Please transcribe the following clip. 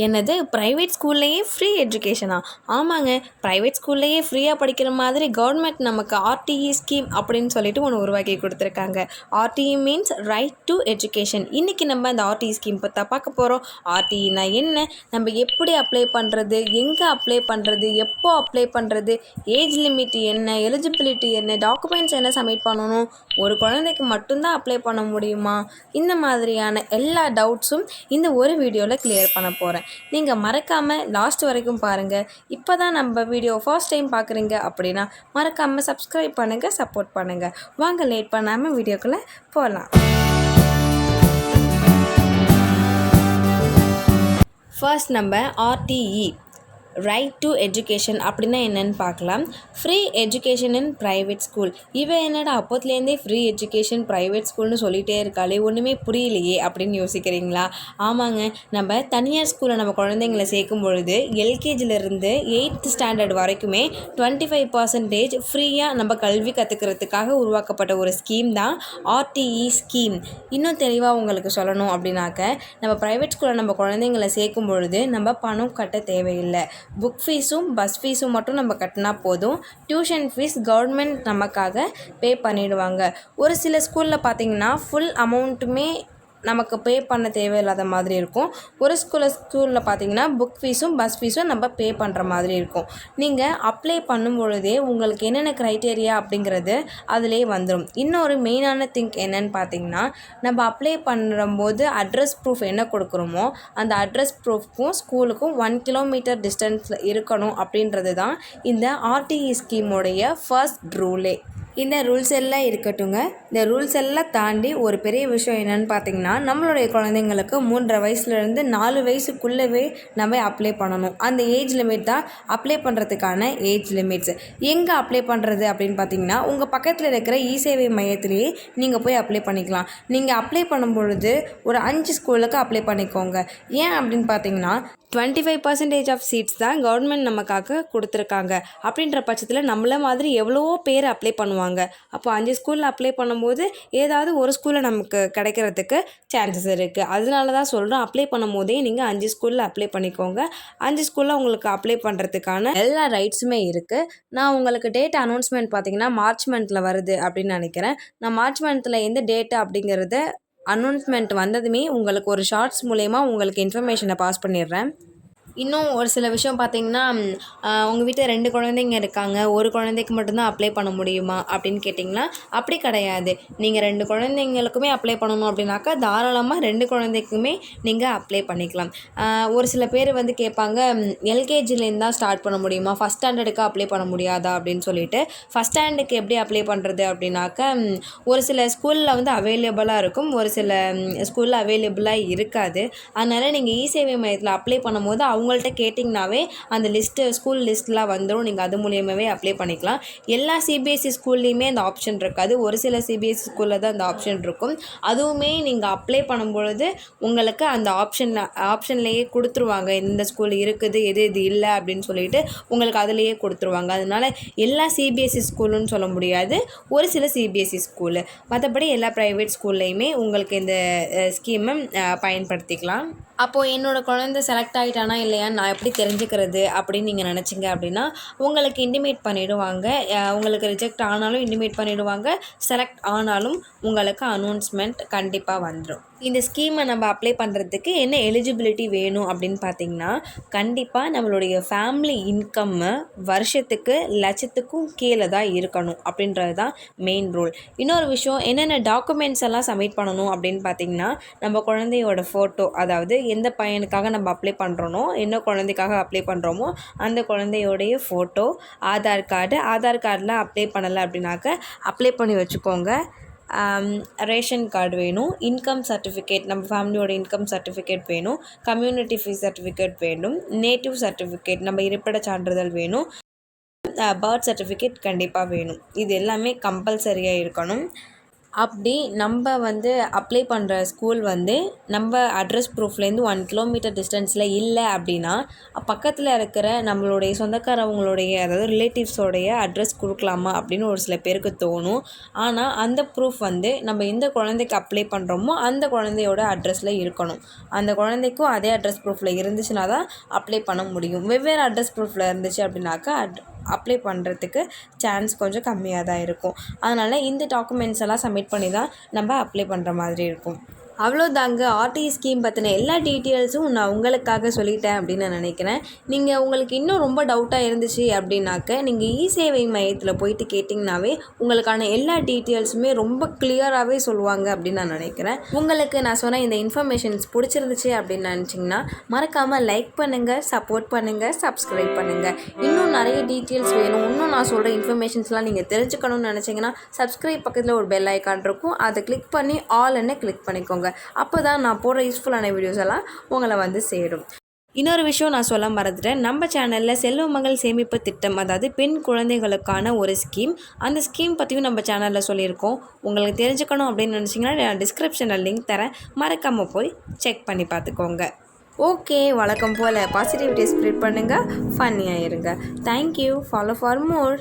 என்னது ப்ரைவேட் ஸ்கூல்லையே ஃப்ரீ எஜுகேஷனா? ஆமாங்க. ப்ரைவேட் ஸ்கூல்லையே ஃப்ரீயாக படிக்கிற மாதிரி கவர்மெண்ட் நமக்கு ஆர்டிஇ ஸ்கீம் அப்படின்னு சொல்லிட்டு ஒன்று உருவாக்கி கொடுத்துருக்காங்க. RTE means right to education. இன்றைக்கி நம்ம அந்த ஆர்டிஇ ஸ்கீம் பற்றி பார்க்க போகிறோம். ஆர்டிஇனா என்ன, நம்ம எப்படி அப்ளை பண்ணுறது, எங்கே அப்ளை பண்ணுறது, எப்போ அப்ளை பண்ணுறது, ஏஜ் லிமிட் என்ன, எலிஜிபிலிட்டி என்ன, டாக்குமெண்ட்ஸ் என்ன சப்மிட் பண்ணணும், ஒரு குழந்தைக்கு மட்டும்தான் அப்ளை பண்ண முடியுமா, இந்த மாதிரியான எல்லா டவுட்ஸும் இந்த ஒரு வீடியோவில் கிளியர் பண்ண போகிறேன். நீங்கள் மறக்காமல் லாஸ்ட் வரைக்கும் பாருங்கள். இப்போ தான் நம்ம வீடியோ ஃபர்ஸ்ட் டைம் பார்க்குறீங்க அப்படின்னா மறக்காமல் சப்ஸ்கிரைப் பண்ணுங்கள், சப்போர்ட் பண்ணுங்கள். வாங்க லேட் பண்ணாமல் வீடியோக்குள்ளே போகலாம். ஃபர்ஸ்ட் நம்ம ஆர்டிஇ ரைட் டு எஜுகேஷன் அப்படின்னா என்னென்னு பார்க்கலாம். Free education in private school. இவன் என்னடா அப்போத்துலேருந்தே ஃப்ரீ எஜுகேஷன் ப்ரைவேட் ஸ்கூல்னு சொல்லிகிட்டே இருக்காளே, ஒன்றுமே புரியலையே அப்படின்னு யோசிக்கிறீங்களா? ஆமாங்க, நம்ம தனியார் ஸ்கூலில் நம்ம குழந்தைங்களை சேர்க்கும் பொழுது எல்கேஜிலேருந்து 8th ஸ்டாண்டர்ட் வரைக்குமே 25% ஃப்ரீயாக நம்ம கல்வி கற்றுக்கிறதுக்காக உருவாக்கப்பட்ட ஒரு ஸ்கீம் தான் ஆர்டிஇ ஸ்கீம். இன்னும் தெளிவாக உங்களுக்கு சொல்லணும் அப்படின்னாக்க, நம்ம ப்ரைவேட் ஸ்கூலில் நம்ம குழந்தைங்களை சேர்க்கும் பொழுது நம்ம பணம் கட்ட தேவையில்லை. புக் ஃபீஸும் பஸ் ஃபீஸும் மட்டும் நம்ம கட்டினா போதும். டியூஷன் ஃபீஸ் கவர்மெண்ட் நமக்காக பே பண்ணிடுவாங்க. ஒரு சில ஸ்கூலில் பார்த்திங்கன்னா ஃபுல் அமௌண்ட்டுமே நமக்கு பே பண்ண தேவையில்லாத மாதிரி இருக்கும். ஒரு ஸ்கூலில் பார்த்திங்கன்னா புக் ஃபீஸும் பஸ் ஃபீஸும் நம்ம பே பண்ணுற மாதிரி இருக்கும். நீங்கள் அப்ளை பண்ணும் பொழுதே உங்களுக்கு என்னென்ன க்ரைட்டேரியா அப்படிங்கிறது அதிலே வந்துடும். இன்னொரு மெயினான திங்க் என்னென்னு பார்த்திங்கன்னா, நம்ம அப்ளை பண்ணும்போது அட்ரஸ் ப்ரூஃப் என்ன கொடுக்குறோமோ அந்த அட்ரஸ் ப்ரூஃப்க்கும் ஸ்கூலுக்கும் 1 கிலோமீட்டர் டிஸ்டன்ஸில் இருக்கணும் அப்படின்றது தான் இந்த ஆர்டிஇ ஸ்கீமோடைய ஃபர்ஸ்ட் ரூலே. இந்த ரூல்ஸ் எல்லாம் இருக்கட்டுங்க. இந்த ரூல்ஸ் எல்லாம் தாண்டி ஒரு பெரிய விஷயம் என்னென்னு பார்த்திங்கன்னா, நம்மளுடைய குழந்தைங்களுக்கு 3.5 வயசுலேருந்து 4 வயசுக்குள்ளவே நம்ம அப்ளை பண்ணணும். அந்த ஏஜ் லிமிட் தான் அப்ளை பண்ணுறதுக்கான ஏஜ் லிமிட்ஸ். எங்கே அப்ளை பண்ணுறது அப்படின்னு பார்த்திங்கன்னா, உங்கள் பக்கத்தில் இருக்கிற இ-சேவை மையத்திலேயே நீங்கள் போய் அப்ளை பண்ணிக்கலாம். நீங்கள் அப்ளை பண்ணும் பொழுது ஒரு 5 ஸ்கூலுக்கு அப்ளை பண்ணிக்கோங்க. ஏன் அப்படின்னு பார்த்திங்கன்னா, 25% ஆஃப் சீட்ஸ் தான் கவர்மெண்ட் நமக்காக கொடுத்துருக்காங்க. அப்படின்ற பட்சத்தில் நம்மள மாதிரி எவ்வளவோ பேர் அப்ளை பண்ணுவாங்க. அப்போ 5 ஸ்கூலில் அப்ளை பண்ணும்போது ஏதாவது ஒரு ஸ்கூலில் நமக்கு கிடைக்கிறதுக்கு சான்சஸ் இருக்குது. அதனால தான் சொல்கிறோம், அப்ளை பண்ணும் போதே நீங்கள் 5 ஸ்கூலில் அப்ளை பண்ணிக்கோங்க. 5 ஸ்கூலில் உங்களுக்கு அப்ளை பண்ணுறதுக்கான எல்லா ரைட்ஸுமே இருக்குது. நான் உங்களுக்கு டேட் அனௌன்ஸ்மெண்ட் பார்த்திங்கன்னா மார்ச் மந்தில் வருது அப்படின்னு நினைக்கிறேன். நான் மார்ச் மந்தில் எந்த டேட்டு அப்படிங்கிறத அனௌன்ஸ்மெண்ட் வந்ததுமே உங்களுக்கு ஒரு ஷார்ட்ஸ் மூலயமா உங்களுக்கு இன்ஃபர்மேஷனை பாஸ் பண்ணிடுறேன். இன்னும் ஒரு சில விஷயம் பார்த்திங்கன்னா, உங்கள் வீட்டில் 2 குழந்தைங்க இருக்காங்க, ஒரு குழந்தைக்கு மட்டும்தான் அப்ளை பண்ண முடியுமா அப்படின்னு கேட்டிங்கன்னா அப்படி கிடையாது. நீங்கள் 2 குழந்தைங்களுக்குமே அப்ளை பண்ணணும் அப்படின்னாக்கா தாராளமாக 2 குழந்தைக்குமே நீங்கள் அப்ளை பண்ணிக்கலாம். ஒரு சில பேர் வந்து கேட்பாங்க, எல்கேஜிலேருந்து தான் ஸ்டார்ட் பண்ண முடியுமா, ஃபஸ்ட் ஸ்டாண்டர்டுக்கு அப்ளை பண்ண முடியாதா அப்படின்னு சொல்லிட்டு. ஃபஸ்ட் ஸ்டாண்டர்டுக்கு எப்படி அப்ளை பண்ணுறது அப்படின்னாக்கா, ஒரு சில ஸ்கூலில் வந்து அவைலபிளாக இருக்கும், ஒரு சில ஸ்கூலில் அவைலபிளாக இருக்காது. அதனால் நீங்கள் இ-சேவை மையத்தில் அப்ளை பண்ணும்போது அவங்கள்ட்ட கேட்டிங்கனாவே அந்த ஸ்கூல் லிஸ்ட்லாம் வந்துடும். நீங்கள் அது மூலியமாகவே அப்ளை பண்ணிக்கலாம். எல்லா சிபிஎஸ்சி ஸ்கூல்லையுமே அந்த ஆப்ஷன் இருக்காது. ஒரு சில சிபிஎஸ்சி ஸ்கூலில் தான் அந்த ஆப்ஷன் இருக்கும். அதுவுமே நீங்கள் அப்ளை பண்ணும்பொழுது உங்களுக்கு அந்த ஆப்ஷன்லேயே கொடுத்துருவாங்க. எந்த ஸ்கூல் இருக்குது, எது இது இல்லை அப்படின்னு சொல்லிட்டு உங்களுக்கு அதிலேயே கொடுத்துருவாங்க. அதனால் எல்லா சிபிஎஸ்சி ஸ்கூலுன்னு சொல்ல முடியாது, ஒரு சில சிபிஎஸ்சி ஸ்கூலு. மற்றபடி எல்லா ப்ரைவேட் ஸ்கூல்லையுமே உங்களுக்கு இந்த ஸ்கீமை பயன்படுத்திக்கலாம். அப்போது என்னோடய குழந்தை செலக்ட் ஆகிட்டானா இல்லையான்னு நான் எப்படி தெரிஞ்சுக்கிறது அப்படின்னு நீங்கள் நினச்சிங்க அப்படின்னா, உங்களுக்கு இன்டிமேட் பண்ணிவிடுவாங்க. உங்களுக்கு ரிஜெக்ட் ஆனாலும் இன்டிமேட் பண்ணிவிடுவாங்க, செலக்ட் ஆனாலும் உங்களுக்கு அனௌன்ஸ்மெண்ட் கண்டிப்பாக வந்துடும். இந்த ஸ்கீமை நம்ம அப்ளை பண்ணுறதுக்கு என்ன எலிஜிபிலிட்டி வேணும் அப்படின்னு பார்த்திங்கன்னா, கண்டிப்பாக நம்மளுடைய ஃபேமிலி இன்கம்மு வருஷத்துக்கு 1,00,000க்கும் கீழே தான் இருக்கணும் அப்படின்றது தான் மெயின் ரூல். இன்னொரு விஷயம், என்னென்ன டாக்குமெண்ட்ஸ் எல்லாம் சப்மிட் பண்ணணும் அப்படின்னு பார்த்திங்கன்னா, நம்ம குழந்தையோட ஃபோட்டோ, அதாவது எந்த பையனுக்காக நம்ம அப்ளை பண்ணுறோனோ, என்ன குழந்தைக்காக அப்ளை பண்ணுறோமோ அந்த குழந்தையோடைய ஃபோட்டோ, ஆதார் கார்டில் அப்ளை பண்ணலை அப்படின்னாக்க அப்ளை பண்ணி வச்சுக்கோங்க. ரேஷன் கார்டு வேணும், இன்கம் சர்டிஃபிகேட், நம்ம ஃபேமிலியோட இன்கம் சர்டிஃபிகேட் வேணும், கம்யூனிட்டி ஃபீஸ் சர்டிஃபிகேட் வேணும், நேட்டிவ் சர்டிஃபிகேட் நம்ம இருப்பிட சான்றிதழ் வேணும், பர்த் சர்டிஃபிகேட் கண்டிப்பாக வேணும். இது எல்லாமே கம்பல்சரியாக இருக்கணும். அப்படி நம்ம வந்து அப்ளை பண்ணுற ஸ்கூல் வந்து நம்ம அட்ரஸ் ப்ரூஃப்லேருந்து 1 கிலோமீட்டர் டிஸ்டன்ஸில் இல்லை அப்படின்னா பக்கத்தில் இருக்கிற நம்மளுடைய சொந்தக்காரவங்களுடைய அதாவது ரிலேட்டிவ்ஸோடைய அட்ரஸ் கொடுக்கலாமா அப்படின்னு ஒரு சில பேருக்கு தோணும். ஆனால் அந்த ப்ரூஃப் வந்து நம்ம எந்த குழந்தைக்கு அப்ளை பண்ணுறோமோ அந்த குழந்தையோட அட்ரஸில் இருக்கணும். அந்த குழந்தைக்கும் அதே அட்ரஸ் ப்ரூஃபில் இருந்துச்சுன்னா தான் அப்ளை பண்ண முடியும். வெவ்வேறு அட்ரஸ் ப்ரூஃபில் இருந்துச்சு அப்படின்னாக்கா அப்ளை பண்ணுறதுக்கு சான்ஸ் கொஞ்சம் கம்மியாக தான் இருக்கும். அதனால் இந்த டாக்குமெண்ட்ஸ் எல்லாம் சப்மிட் பண்ணி தான் நம்ம அப்ளை பண்ணுற மாதிரி இருக்கும். அவ்வளோதாங்க. ஆர்டிஇ ஸ்கீம் பற்றின எல்லா டீட்டெயில்ஸும் நான் உங்களுக்காக சொல்லிட்டேன் அப்படின்னு நான் நினைக்கிறேன். நீங்கள் உங்களுக்கு இன்னும் ரொம்ப டவுட்டாக இருந்துச்சு அப்படின்னாக்க நீங்கள் இ-சேவை மையத்தில் போயிட்டு கேட்டிங்கனாவே உங்களுக்கான எல்லா டீட்டெயில்ஸுமே ரொம்ப கிளியராகவே சொல்லுவாங்க அப்படின்னு நான் நினைக்கிறேன். உங்களுக்கு நான் சொன்ன இந்த இன்ஃபர்மேஷன்ஸ் பிடிச்சிருந்துச்சு அப்படின்னு நினச்சிங்கன்னா மறக்காமல் லைக் பண்ணுங்கள், சப்போர்ட் பண்ணுங்கள், சப்ஸ்கிரைப் பண்ணுங்கள். இன்னும் நிறைய டீட்டெயில்ஸ் வேணும், இன்னும் நான் சொல்கிற இன்ஃபர்மேஷன்ஸ்லாம் நீங்கள் தெரிஞ்சுக்கணும்னு நினச்சிங்கன்னா சப்ஸ்கிரைப் பக்கத்தில் ஒரு பெல் ஐக்கான் இருக்கும், அதை கிளிக் பண்ணி ஆல்ன்னு கிளிக் பண்ணிக்கோங்க. அப்போ தான் நான் போடுற யூஸ்ஃபுல்லான வீடியோஸ் எல்லாம் உங்களை வந்து சேரும். இன்னொரு விஷயம் நான் சொல்ல மறந்துட்டேன். நம்ம சேனலில் செல்வமகள் சேமிப்பு திட்டம், அதாவது பெண் குழந்தைகளுக்கான ஒரு ஸ்கீம், அந்த ஸ்கீம் பற்றியும் நம்ம சேனலில் சொல்லியிருக்கோம். உங்களுக்கு தெரிஞ்சுக்கணும் அப்படின்னு நினச்சிங்கன்னா நான் டிஸ்கிரிப்ஷனில் லிங்க் தரேன், மறக்காமல் போய் செக் பண்ணி பார்த்துக்கோங்க. ஓகே, வழக்கம் போல் பாசிட்டிவிட்டி ஸ்ப்ரெட் பண்ணுங்கள், ஃபன்னியாக இருங்க. தேங்க்யூ. Follow for more.